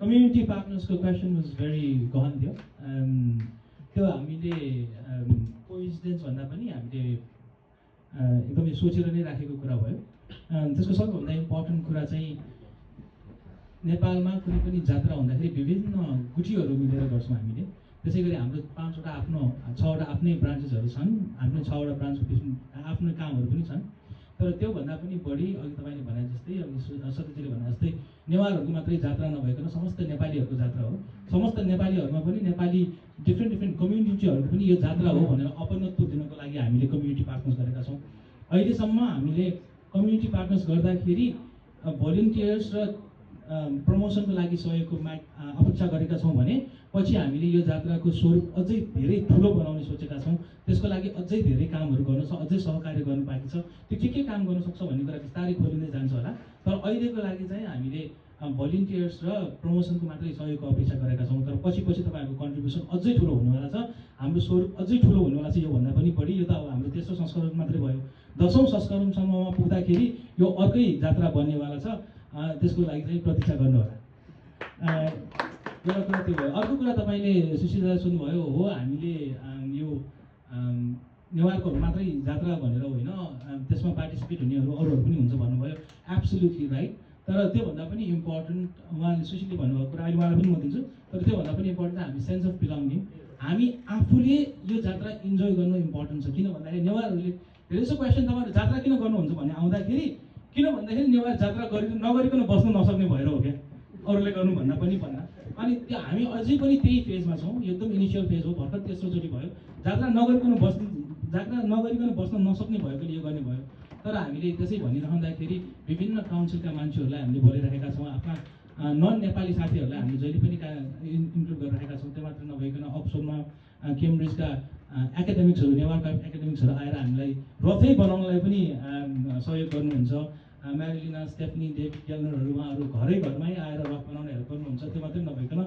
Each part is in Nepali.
कम्युनिटी पार्टनर्सको क्वेसन वाज भेरी गहन थियो। त्यो हामीले कोइन्सिडेन्स भन्दा पनि हामीले एकदमै सोचेर नै राखेको कुरा भयो। त्यसको सबैभन्दा इम्पोर्टेन्ट कुरा चाहिँ नेपालमा कुनै पनि जात्रा हुँदाखेरि विभिन्न गुटीहरू मिलेर गर्छौँ हामीले। त्यसै गरी हाम्रो 5वटा आफ्नो 6वटा आफ्नै ब्रान्चेसहरू छन्, आफ्नै 6वटा ब्रान्चको आफ्नो कामहरू पनि छन्। तर त्योभन्दा पनि बढी अघि तपाईँले भने जस्तै, अघि सत्यजीले भने जस्तै नेवारहरूको मात्रै जात्रा नभइकन समस्त नेपालीहरूको जात्रा हो। समस्त नेपालीहरूमा पनि नेपाली डिफ्रेन्ट कम्युनिटीहरूको पनि यो जात्रा हो भनेर अपनत्व दिनको लागि हामीले कम्युनिटी पार्टनर्स गरेका छौँ। अहिलेसम्म हामीले कम्युनिटी पार्टनर्स गर्दाखेरि भोलिन्टियर्स र प्रमोसनको लागि सहयोगको अपेक्षा गरेका छौँ भने पछि हामीले यो जात्राको स्वरूप अझै धेरै ठुलो बनाउने सोचेका छौँ। त्यसको लागि अझै धेरै कामहरू गर्न छ, अझै सहकार्य गर्नु बाँकी छ। त्यो के काम गर्न सक्छ भन्ने कुरा बिस्तारै खोलिँदै जान्छ होला। तर अहिलेको लागि चाहिँ हामीले भोलिन्टियर्स र प्रमोसनको मात्रै सहयोगको अपेक्षा गरेका छौँ। तर पछि तपाईँहरूको कन्ट्रिब्युसन अझै ठुलो हुनेवाला छ, हाम्रो स्वरूप अझै ठुलो हुनेवाला छ। योभन्दा पनि बढी, यो त अब हाम्रो तेस्रो संस्करण मात्रै भयो। 10औं संस्करणसम्ममा पुग्दाखेरि यो अर्कै जात्रा बन्नेवाला छ। त्यसको लागि चाहिँ प्रतीक्षा गर्नु होला। एउटा कुरा त्यो भयो। अर्को कुरा तपाईँले सुशीललाई सोध्नुभयो, हो हामीले यो नेवारको मात्रै जात्रा भनेर होइन, त्यसमा पार्टिसिपेट हुनेहरू अरूहरू पनि हुन्छ भन्नुभयो। Absolutely right. तर त्योभन्दा पनि इम्पोर्टेन्ट उहाँले सुशीलले भन्नुभएको कुरा अहिले उहाँलाई पनि म दिन्छु। तर त्योभन्दा पनि इम्पोर्टेन्ट हामी सेन्स अफ बिलङ्गिङ, हामी आफूले यो जात्रा इन्जोय गर्नु इम्पोर्टेन्ट छ। किन भन्दाखेरि नेवारहरूले धेरै जसो क्वेसन तपाईँहरू जात्रा किन गर्नुहुन्छ भने आउँदाखेरि, किन भन्दाखेरि नेवार जात्रा नगरिकन बस्नु नसक्ने भएर हो क्या, अरूले गर्नुभन्दा पनि भन्दा। अनि त्यो हामी अझै पनि त्यही फेजमा छौँ। एकदम इनिसियल फेज हो, भर्खर तेस्रोचोटि भयो। जात्रा नगरिकन बस्न नसक्ने भएकोले यो गर्ने भयो। तर हामीले त्यसै भनिरहँदाखेरि विभिन्न काउन्सिलका मान्छेहरूलाई हामीले बोलिरहेका छौँ। आफ्ना नन नेपाली साथीहरूलाई हामीले जहिले पनि इन्क्लुड गरिरहेका छौँ। त्यो मात्र नभइकन अक्सफोर्डमा केम्ब्रिजका एकाडेमिक्सहरू, नेवारका एकाडेमिक्सहरू आएर हामीलाई रथै बनाउनलाई पनि सहयोग गर्नुहुन्छ। म्यारिलिना, स्टेफनी, डेभिड क्यालनरहरू उहाँहरू घरमै आएर रथ बनाउने हेल्प गर्नुहुन्छ। त्यो मात्रै नभइकन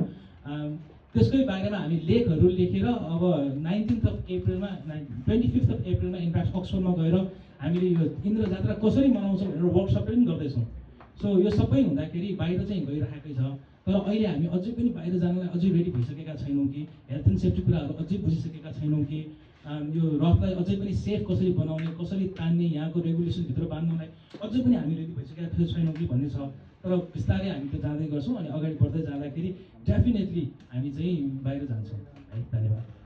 त्यसकै बारेमा हामी लेखहरू लेखेर अब 25 अप्रिलमा इनफ्याक्ट अक्सफोर्डमा गएर हामीले यो इन्द्र जात्रा कसरी मनाउँछौँ भनेर वर्कसप पनि गर्दैछौँ। सो यो सबै हुँदाखेरि बाहिर चाहिँ गइरहेकै छ। तर अहिले हामी अझै पनि बाहिर जानलाई अझै रेडी भइसकेका छैनौँ कि, हेल्थ एन्ड सेफ्टी कुराहरू अझै बुझिसकेका छैनौँ कि, यो रथलाई अझै पनि सेफ कसरी बनाउने, कसरी तान्ने, यहाँको रेगुलेसनभित्र बाँध्नलाई अझै पनि हामी रेडी भइसकेका छैनौँ कि भन्ने छ। तर बिस्तारै हामी त्यो जाँदै गर्छौँ। अनि अगाडि बढ्दै जाँदाखेरि डेफिनेटली हामी चाहिँ बाहिर जान्छौँ है। धन्यवाद।